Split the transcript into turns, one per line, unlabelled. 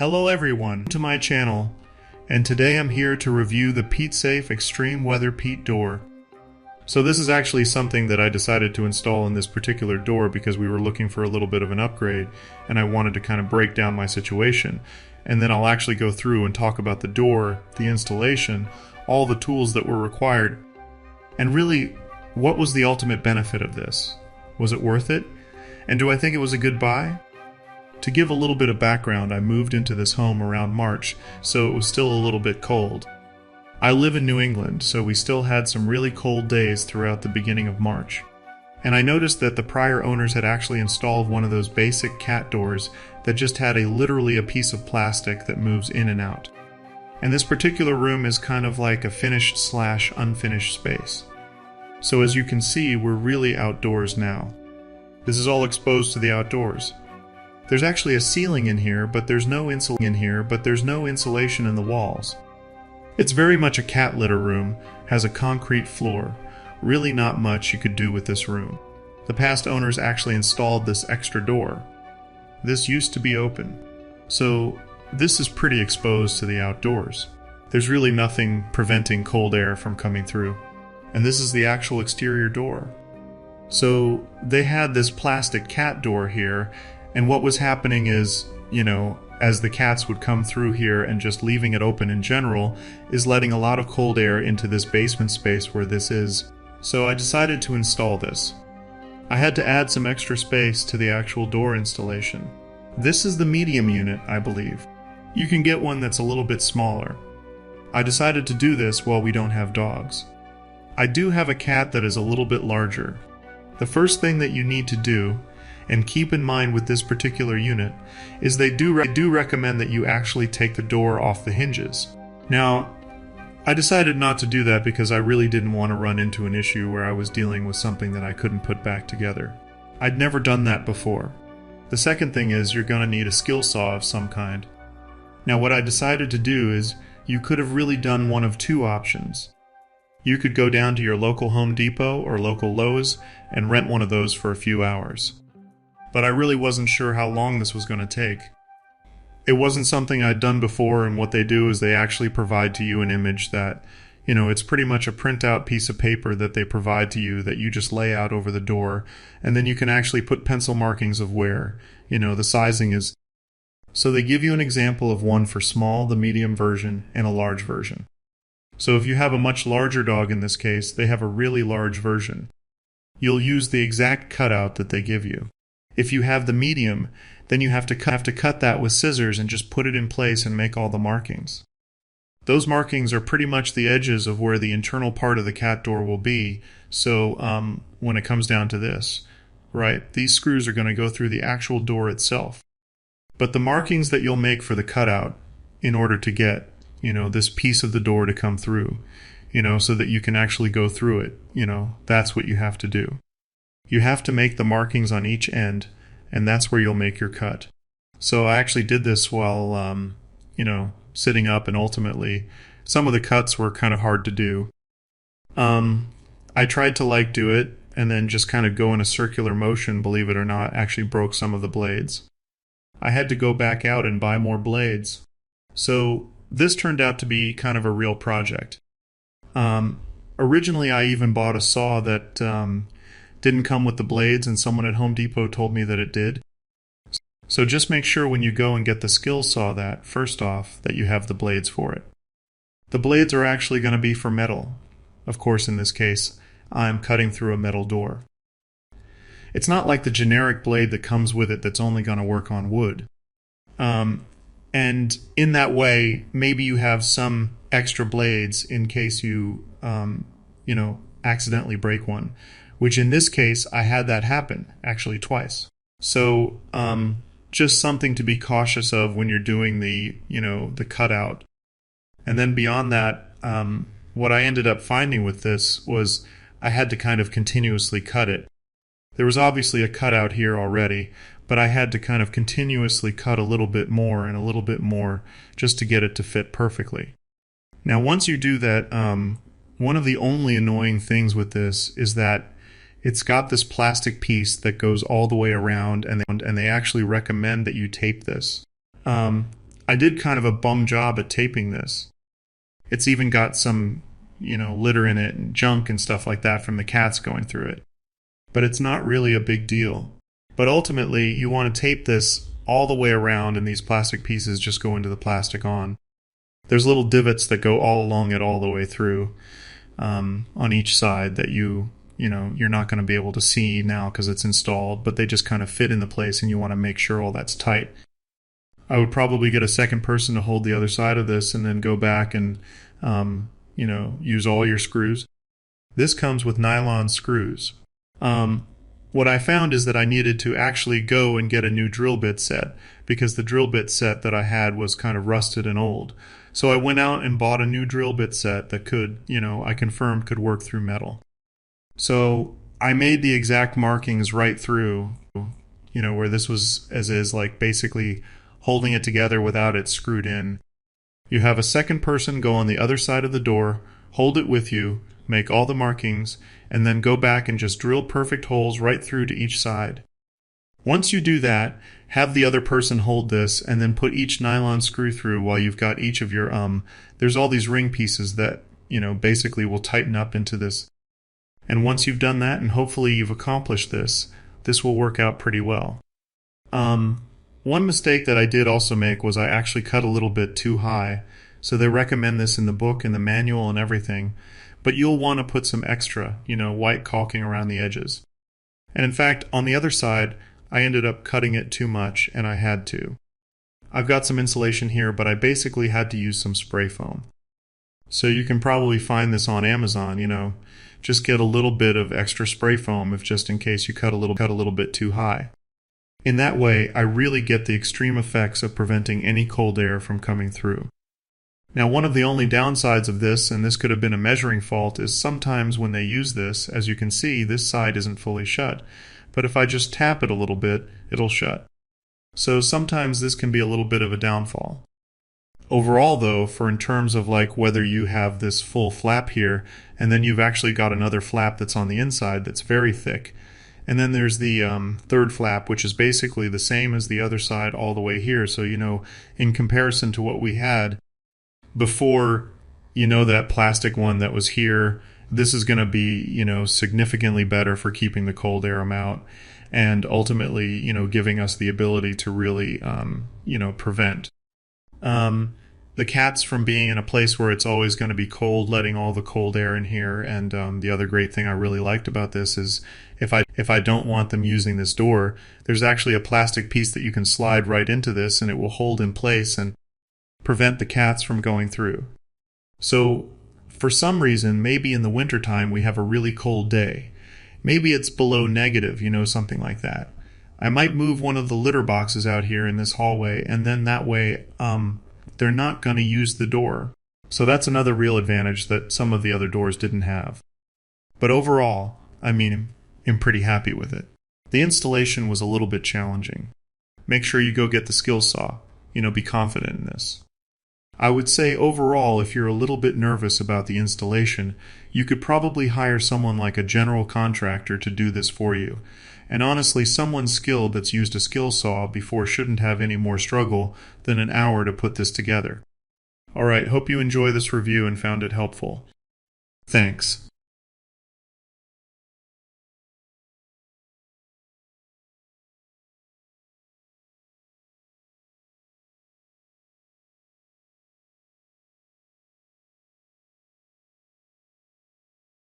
Hello everyone to my channel, and today I'm here to review the PetSafe Extreme Weather Peat Door. So this is actually something that I decided to install in this particular door because we were looking for a little bit of an upgrade and I wanted to kind of break down my situation. And then I'll actually go through and talk about the door, the installation, all the tools that were required, and really, what was the ultimate benefit of this? Was it worth it? And do I think it was a good buy? To give a little bit of background, I moved into this home around March, so it was still a little bit cold. I live in New England, so we still had some really cold days throughout the beginning of March. And I noticed that the prior owners had actually installed one of those basic cat doors that just had literally a piece of plastic that moves in and out. And this particular room is kind of like a finished/unfinished space. So as you can see, we're really outdoors now. This is all exposed to the outdoors. There's actually a ceiling in here, but there's no insulation in the walls. It's very much a cat litter room, has a concrete floor. Really not much you could do with this room. The past owners actually installed this extra door. This used to be open. So this is pretty exposed to the outdoors. There's really nothing preventing cold air from coming through. And this is the actual exterior door. So they had this plastic cat door here, and what was happening is, as the cats would come through here and just leaving it open in general, is letting a lot of cold air into this basement space where this is. So I decided to install this. I had to add some extra space to the actual door installation. This is the medium unit, I believe. You can get one that's a little bit smaller. I decided to do this while we don't have dogs. I do have a cat that is a little bit larger. The first thing that you need to do, and keep in mind with this particular unit, is they do recommend that you actually take the door off the hinges. Now, I decided not to do that because I really didn't want to run into an issue where I was dealing with something that I couldn't put back together. I'd never done that before. The second thing is you're going to need a skill saw of some kind. Now what I decided to do is you could have really done one of two options. You could go down to your local Home Depot or local Lowe's and rent one of those for a few hours. But I really wasn't sure how long this was going to take. It wasn't something I'd done before, and what they do is they actually provide to you an image that, it's pretty much a printout piece of paper that they provide to you that you just lay out over the door, and then you can actually put pencil markings of where, the sizing is. So they give you an example of one for small, the medium version, and a large version. So if you have a much larger dog in this case, they have a really large version. You'll use the exact cutout that they give you. If you have the medium, then you have to cut that with scissors and just put it in place and make all the markings. Those markings are pretty much the edges of where the internal part of the cat door will be, so when it comes down to this, right, these screws are going to go through the actual door itself. But the markings that you'll make for the cutout in order to get, this piece of the door to come through, so that you can actually go through it, that's what you have to do. You have to make the markings on each end, and that's where you'll make your cut. So I actually did this while, sitting up, and ultimately some of the cuts were kind of hard to do. I tried to do it and then just kind of go in a circular motion, believe it or not, actually broke some of the blades. I had to go back out and buy more blades. So this turned out to be kind of a real project. Originally I even bought a saw that didn't come with the blades, and someone at Home Depot told me that it did. So just make sure when you go and get the skill saw that, first off, that you have the blades for it. The blades are actually going to be for metal. Of course, in this case, I'm cutting through a metal door. It's not like the generic blade that comes with it that's only going to work on wood. And in that way, maybe you have some extra blades in case you, accidentally break one. Which in this case, I had that happen, actually twice. So, just something to be cautious of when you're doing the cutout. And then beyond that, what I ended up finding with this was I had to kind of continuously cut it. There was obviously a cutout here already, but I had to kind of continuously cut a little bit more and a little bit more just to get it to fit perfectly. Now, once you do that, one of the only annoying things with this is that it's got this plastic piece that goes all the way around, and they actually recommend that you tape this. I did kind of a bum job at taping this. It's even got some, litter in it and junk and stuff like that from the cats going through it. But it's not really a big deal. But ultimately, you want to tape this all the way around, and these plastic pieces just go into the plastic on. There's little divots that go all along it all the way through on each side that you're not going to be able to see now because it's installed, but they just kind of fit in the place, and you want to make sure all that's tight. I would probably get a second person to hold the other side of this and then go back and, use all your screws. This comes with nylon screws. What I found is that I needed to actually go and get a new drill bit set because the drill bit set that I had was kind of rusted and old. So I went out and bought a new drill bit set that could, I confirmed could work through metal. So I made the exact markings right through, where this was as is, like basically holding it together without it screwed in. You have a second person go on the other side of the door, hold it with you, make all the markings, and then go back and just drill perfect holes right through to each side. Once you do that, have the other person hold this and then put each nylon screw through while you've got each of your, there's all these ring pieces that, basically will tighten up into this. And once you've done that, and hopefully you've accomplished this will work out pretty well. One mistake that I did also make was I actually cut a little bit too high. So they recommend this in the book and the manual and everything. But you'll want to put some extra, white caulking around the edges. And in fact, on the other side, I ended up cutting it too much, and I had to. I've got some insulation here, but I basically had to use some spray foam. So you can probably find this on Amazon, just get a little bit of extra spray foam if just in case you cut a little bit too high. In that way, I really get the extreme effects of preventing any cold air from coming through. Now, one of the only downsides of this, and this could have been a measuring fault, is sometimes when they use this, as you can see, this side isn't fully shut. But if I just tap it a little bit, it'll shut. So sometimes this can be a little bit of a downfall. Overall, though, for in terms of like whether you have this full flap here, and then you've actually got another flap that's on the inside that's very thick, and then there's the third flap, which is basically the same as the other side all the way here. So, in comparison to what we had before, that plastic one that was here, this is going to be, significantly better for keeping the cold air out and ultimately, giving us the ability to really, prevent the cats from being in a place where it's always going to be cold, letting all the cold air in here. And the other great thing I really liked about this is if I don't want them using this door, there's actually a plastic piece that you can slide right into this and it will hold in place and prevent the cats from going through. So for some reason, maybe in the wintertime we have a really cold day. Maybe it's below negative, something like that. I might move one of the litter boxes out here in this hallway, and then that way they're not going to use the door. So that's another real advantage that some of the other doors didn't have. But overall, I'm pretty happy with it. The installation was a little bit challenging. Make sure you go get the skill saw. Be confident in this. I would say overall, if you're a little bit nervous about the installation, you could probably hire someone like a general contractor to do this for you. And honestly, someone skilled that's used a skill saw before shouldn't have any more struggle than an hour to put this together. Alright, hope you enjoy this review and found it helpful. Thanks.